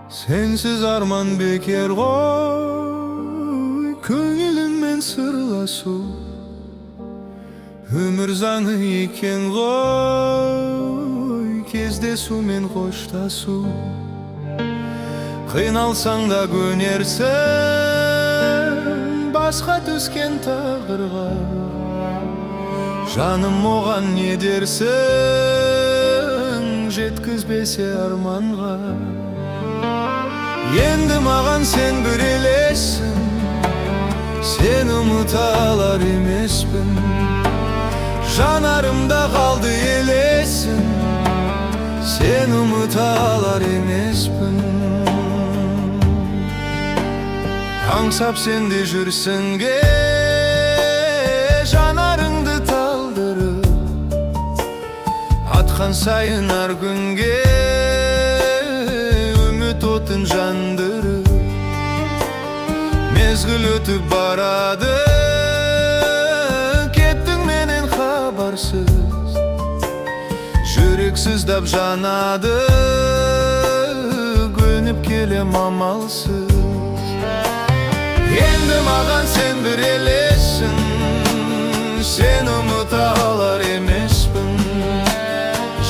Sensiz arman beker koy, köngülümmen sırlasu. Ömür zаңы екен ғой, кездесу мен қоштасу. Қиналсаң да көнерсің басқа түскен тағдырға. Жаным оған не дерсің, жеткізбесе арманға. Енді маған сен бір елессің, сен ұмыта алар емеспін. Жанарымда қалды елесің, сен ұмыта алар емеспін. Аңсап сен де жүрсінге, жанарыңды талдырып. Атқан сайын ар күнге, үміт отын жандырып. Мезгіл өтіп барады, жүрек сыздап жанады, көніп келем амалсыз. Енді маған сен бір елессің, сен ұмыта алар емеспін.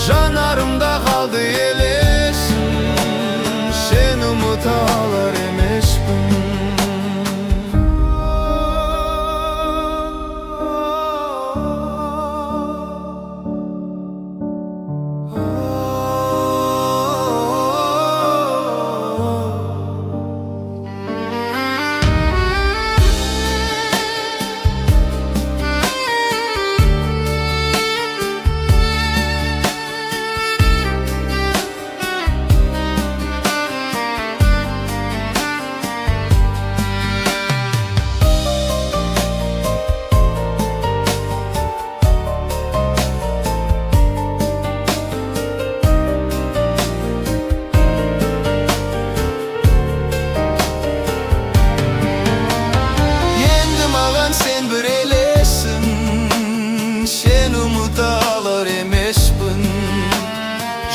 Жанарымда қалды елесің, сен ұмыта алар емеспін.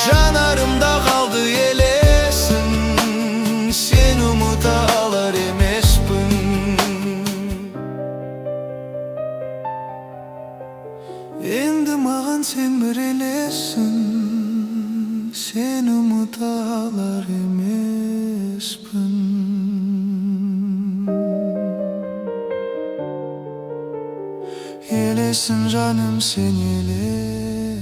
Janarımda kaldı elesin, sen umuta alar emespin. Endi mağan sen bir elesin, sen umuta alar emespin. Elesin canım sen elesin.